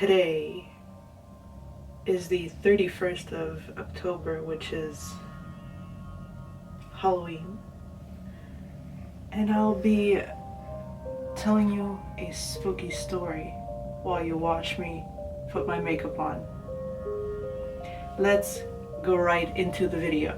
Today is the 31st of October, which is Halloween, and I'll be telling you a spooky story while you watch me put my makeup on. Let's go right into the video.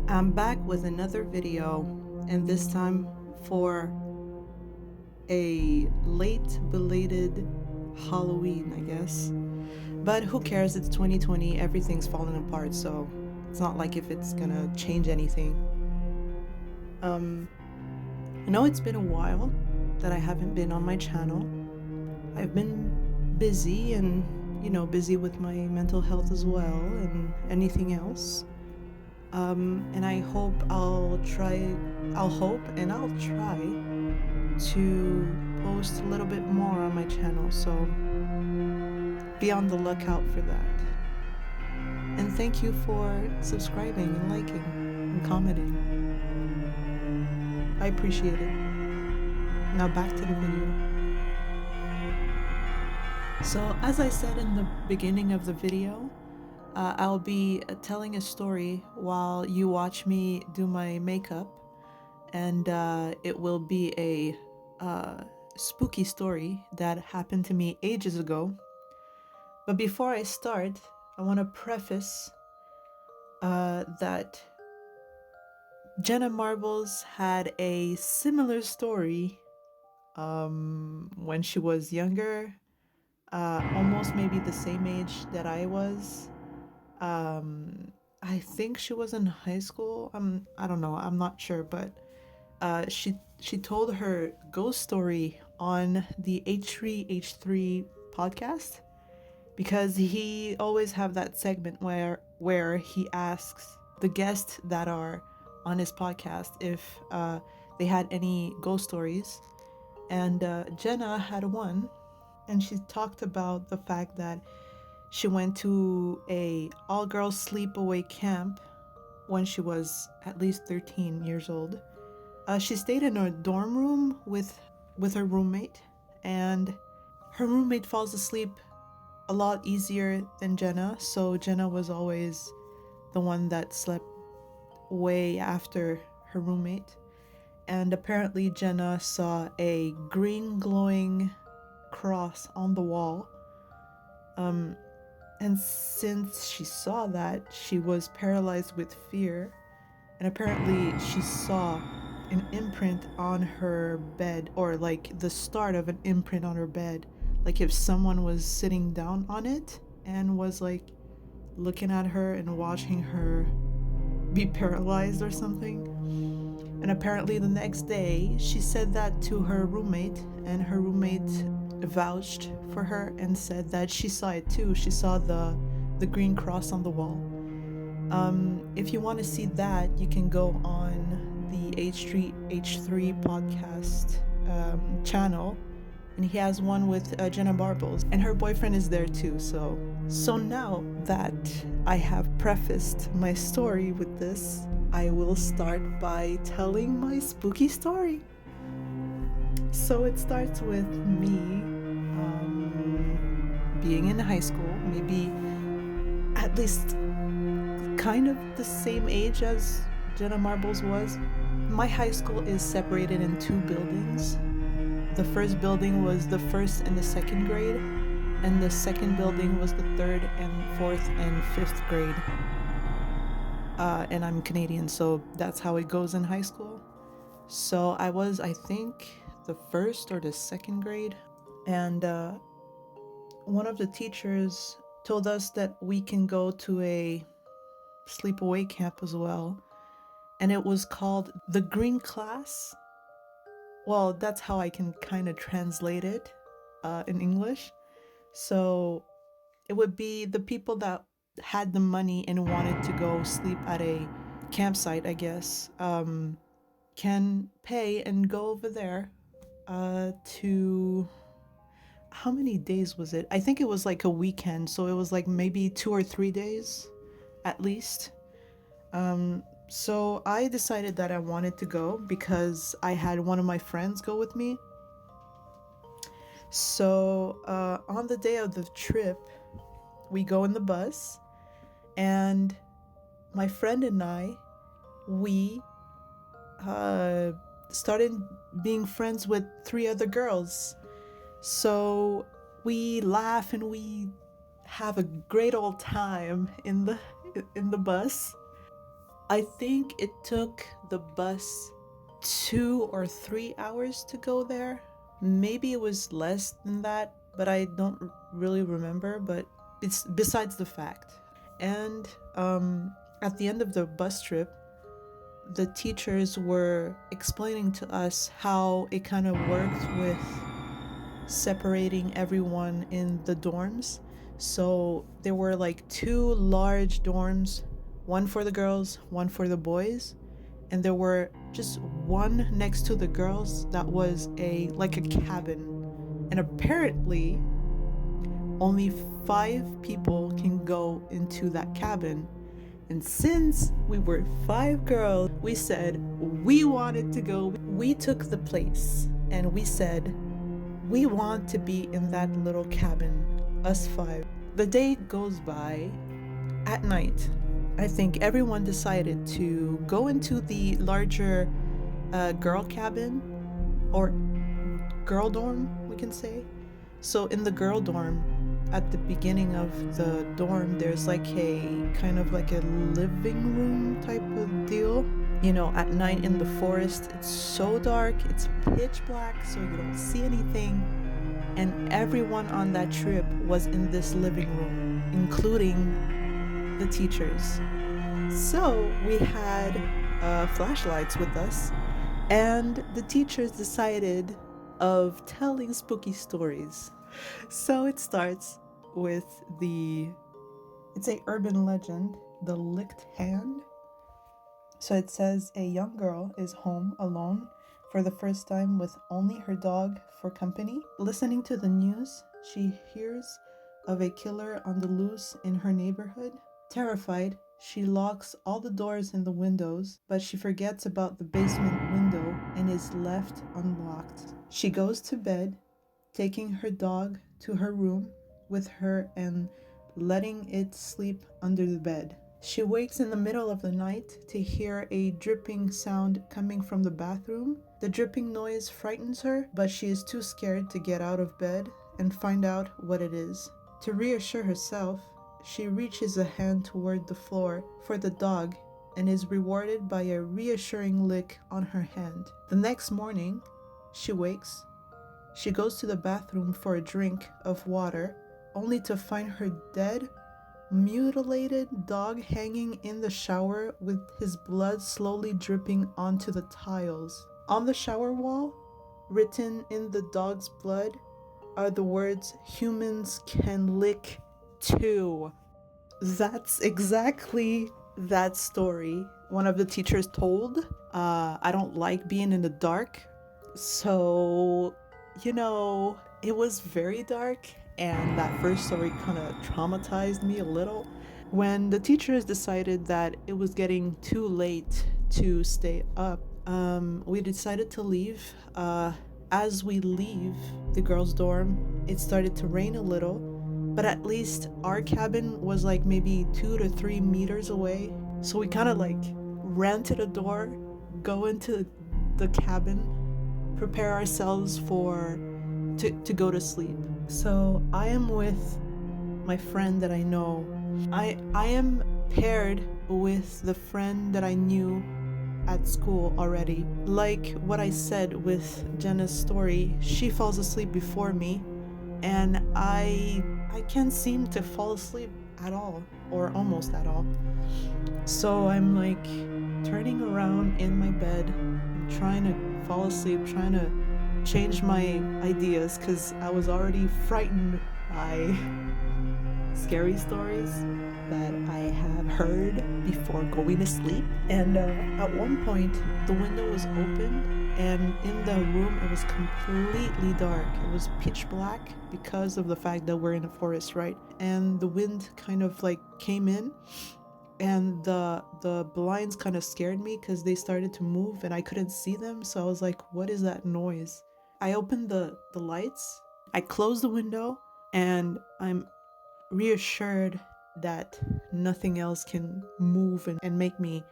I'm back with another video, and this time for a late belated Halloween, I guess. But who cares? It's 2020, everything's falling apart, so it's not like if it's gonna change anything. I know it's been a while that I haven't been on my channel. I've been busy and, busy with my mental health as well and anything else. And I hope I'll try to post a little bit more on my channel, so be on the lookout for that. And thank you for subscribing and liking and commenting. I appreciate it. Now back to the video. So as I said in the beginning of the video, I'll be telling a story while you watch me do my makeup, and it will be a spooky story that happened to me ages ago. But before I start, I want to preface that Jenna Marbles had a similar story when she was younger, almost maybe the same age that I was. I think she was in high school. I don't know. I'm not sure, but she told her ghost story on the H3H3 podcast, because he always have that segment where he asks the guests that are on his podcast if they had any ghost stories, and Jenna had one, and she talked about the fact that she went to a all-girls sleepaway camp when she was at least 13 years old. She stayed in a dorm room with her roommate, and her roommate falls asleep a lot easier than Jenna, so Jenna was always the one that slept way after her roommate. And apparently Jenna saw a green glowing cross on the wall. And since she saw that, she was paralyzed with fear, and apparently she saw an imprint on her bed, or like the start of an imprint on her bed, like if someone was sitting down on it and was like looking at her and watching her be paralyzed or something. And apparently the next day she said that to her roommate, and her roommate vouched for her and said that she saw it too. She saw the green cross on the wall. If you want to see that, you can go on the H3H3 podcast channel, and he has one with Jenna Marbles, and her boyfriend is there too. So now that I have prefaced my story with this, I will start by telling my spooky story. So it starts with me being in high school, maybe at least kind of the same age as Jenna Marbles was. My high school is separated in two buildings. The first building was the first and the second grade, and the second building was the third and fourth and fifth grade. And I'm Canadian, so that's how it goes in high school. So I was, I think, the first or the second grade, and one of the teachers told us that we can go to a sleepaway camp as well, and it was called the Green Class. Well, that's how I can kind of translate it in English. So it would be the people that had the money and wanted to go sleep at a campsite, I guess, can pay and go over there to how many days was it? I think it was like a weekend, so it was like maybe 2 or 3 days at least. So I decided that I wanted to go because I had one of my friends go with me. So on the day of the trip, we go in the bus, and my friend and I, we started being friends with 3 other girls. So we laugh and we have a great old time in the bus. I think it took the bus 2 or 3 hours to go there. Maybe it was less than that, but I don't really remember. But it's besides the fact. And at the end of the bus trip, the teachers were explaining to us how it kind of worked with separating everyone in the dorms. So there were like 2 large dorms, one for the girls, one for the boys, and there were just one next to the girls that was like a cabin. And apparently only 5 people can go into that cabin. And since we were 5 girls, we said we wanted to go. We took the place and we said we want to be in that little cabin, us 5. The day goes by. At night, I think everyone decided to go into the larger girl cabin, or girl dorm, we can say. So in the girl dorm, at the beginning of the dorm, there's like a kind of like a living room type of deal. You know, at night in the forest, it's so dark, it's pitch black, so you don't see anything. And everyone on that trip was in this living room, including the teachers. So we had flashlights with us, and the teachers decided of telling spooky stories. So it starts with it's a urban legend, the licked hand. So it says a young girl is home alone for the first time with only her dog for company. Listening to the news, she hears of a killer on the loose in her neighborhood. Terrified, she locks all the doors and the windows, but she forgets about the basement window and is left unlocked. She goes to bed, taking her dog to her room with her and letting it sleep under the bed. She wakes in the middle of the night to hear a dripping sound coming from the bathroom. The dripping noise frightens her, but she is too scared to get out of bed and find out what it is. To reassure herself, she reaches a hand toward the floor for the dog and is rewarded by a reassuring lick on her hand. The next morning, she wakes. She goes to the bathroom for a drink of water, only to find her dead, mutilated dog hanging in the shower with his blood slowly dripping onto the tiles. On the shower wall, written in the dog's blood, are the words, "Humans can lick too." That's exactly that story one of the teachers told. I don't like being in the dark, so, it was very dark, and that first story kind of traumatized me a little. When the teachers decided that it was getting too late to stay up, we decided to leave. As we leave the girls' dorm, it started to rain a little, but at least our cabin was like maybe 2 to 3 meters away. So we kind of like ran to the door, go into the cabin, prepare ourselves to go to sleep. So I am with my friend that I know. I am paired with the friend that I knew at school already. Like what I said with Jenna's story, she falls asleep before me, and I can't seem to fall asleep at all, or almost at all. So I'm like turning around in my bed, trying to fall asleep, trying to change my ideas, because I was already frightened by scary stories. that I have heard before going to sleep. And at one point, the window was opened, and in the room, it was completely dark. It was pitch black because of the fact that we're in a forest, right? And the wind kind of like came in, and the blinds kind of scared me because they started to move and I couldn't see them. So I was like, what is that noise? I opened the lights, I closed the window, and I'm reassured that nothing else can move and make me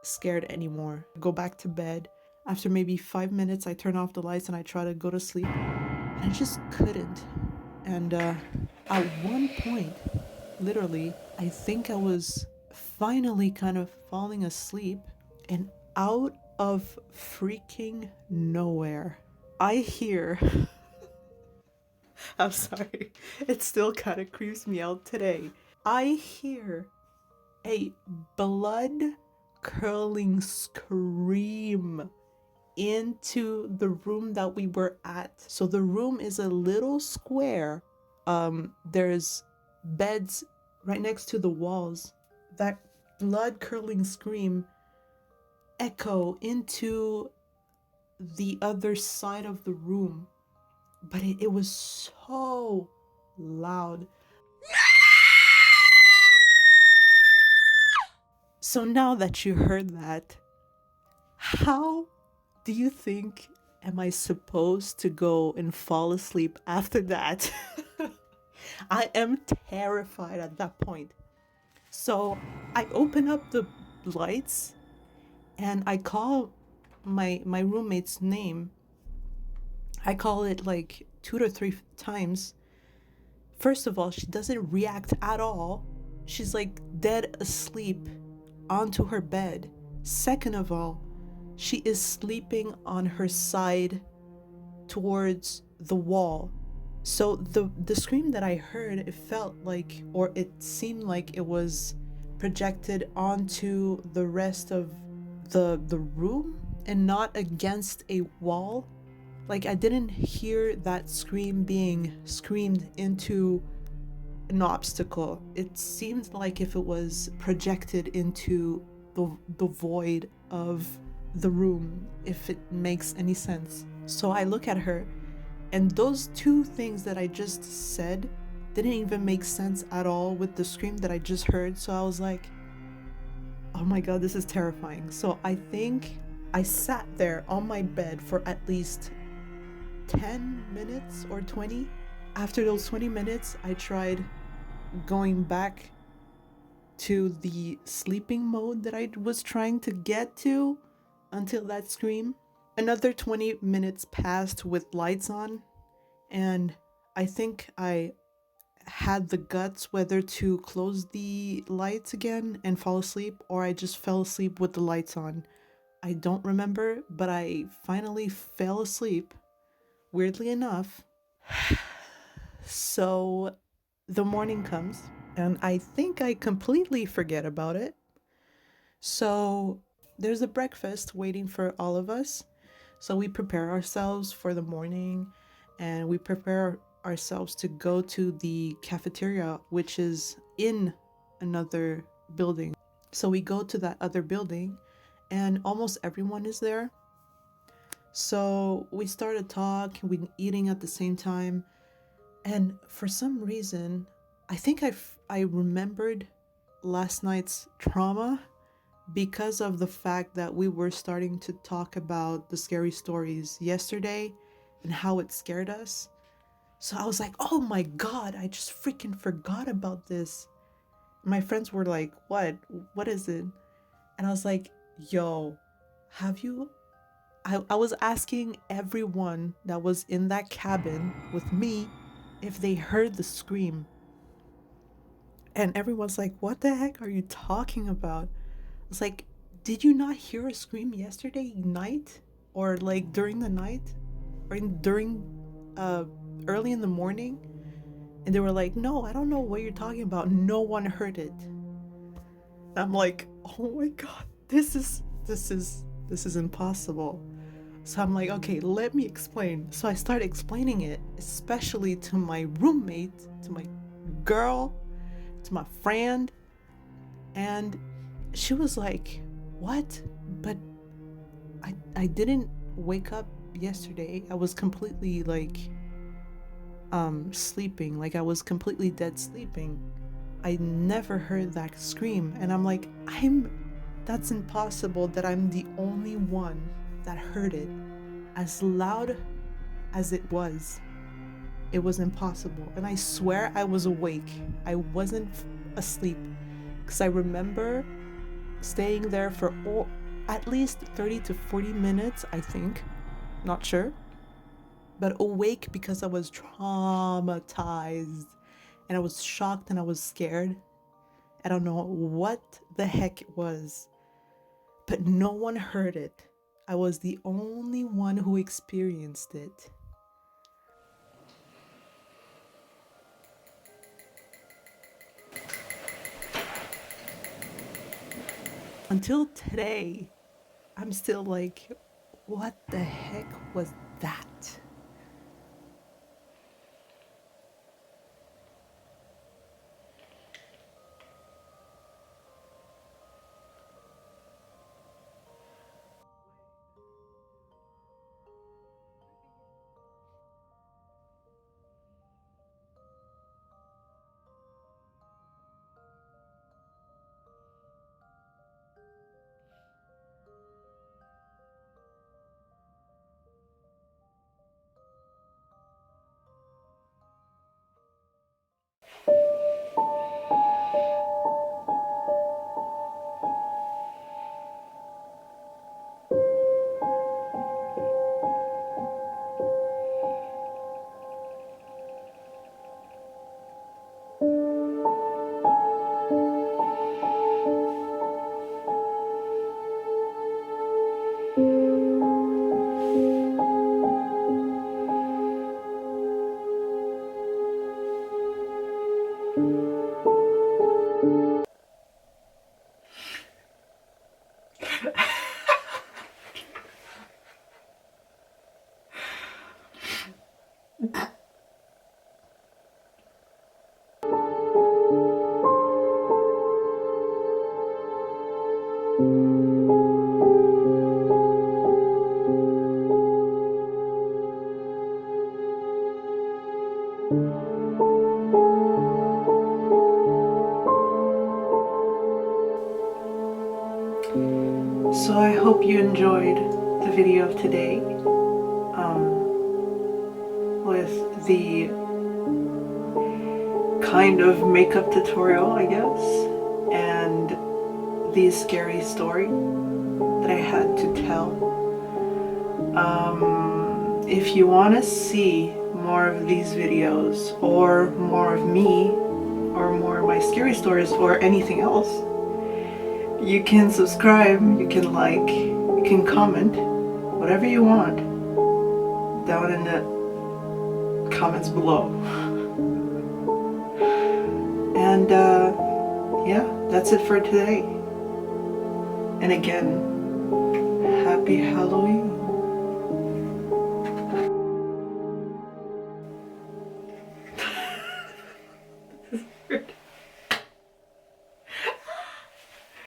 scared anymore. Go back to bed. After maybe 5 minutes, I turn off the lights and I try to go to sleep, and I just couldn't. And at one point, literally, I think I was finally kind of falling asleep, and out of freaking nowhere, I hear. I'm sorry, it still kind of creeps me out today. I hear a blood curling scream into the room that we were at. So the room is a little square. There's beds right next to the walls. That blood curdling scream echo into the other side of the room, but it was so loud. So now that you heard that, how do you think am I supposed to go and fall asleep after that? I am terrified at that point. So I open up the lights and I call my roommate's name. I call it like 2 to 3 times. First of all, she doesn't react at all. She's like dead asleep onto her bed. Second of all, she is sleeping on her side towards the wall. So the scream that I heard, it felt like, or it seemed like it was projected onto the rest of the room and not against a wall. Like, I didn't hear that scream being screamed into an obstacle. It seemed like if it was projected into the void of the room, if it makes any sense. So I look at her, and those two things that I just said didn't even make sense at all with the scream that I just heard. So I was like, oh my god, this is terrifying. So I think I sat there on my bed for at least 10 minutes or 20. After those 20 minutes, I tried going back to the sleeping mode that I was trying to get to until that scream. Another 20 minutes passed with lights on, and I think I had the guts whether to close the lights again and fall asleep, or I just fell asleep with the lights on. I don't remember, but I finally fell asleep, weirdly enough. So the morning comes, and I think I completely forget about it. So there's a breakfast waiting for all of us. So we prepare ourselves for the morning, and we prepare ourselves to go to the cafeteria, which is in another building. So we go to that other building, and almost everyone is there. So we started talking, we eating at the same time, and for some reason, I think I remembered last night's trauma because of the fact that we were starting to talk about the scary stories yesterday and how it scared us. So I was like, oh my god, I just freaking forgot about this. My friends were like, what is it? And I was like, yo, have you I was asking everyone that was in that cabin with me if they heard the scream. And everyone's like, what the heck are you talking about? It's like, did you not hear a scream yesterday night? Or like during the night? Or during early in the morning? And they were like, no, I don't know what you're talking about. No one heard it. And I'm like, oh my god, this is impossible. So I'm like, okay, let me explain. So I start explaining it, especially to my roommate, to my girl, to my friend. And she was like, what? But I didn't wake up yesterday. I was completely like sleeping, like I was completely dead sleeping. I never heard that scream. And I'm like, that's impossible that I'm the only one that heard it as loud as it was. It was impossible. And I swear I was awake. I wasn't asleep. Because I remember staying there for at least 30 to 40 minutes, I think. Not sure. But awake because I was traumatized. And I was shocked and I was scared. I don't know what the heck it was. But no one heard it. I was the only one who experienced it. Until today, I'm still like, what the heck was that? So I hope you enjoyed the video of today with the kind of makeup tutorial, I guess, and the scary story that I had to tell. If you want to see more of these videos, or more of me, or more of my scary stories, or anything else, you can subscribe, you can like, you can comment, whatever you want, down in the comments below. And yeah, that's it for today. And again, happy Halloween.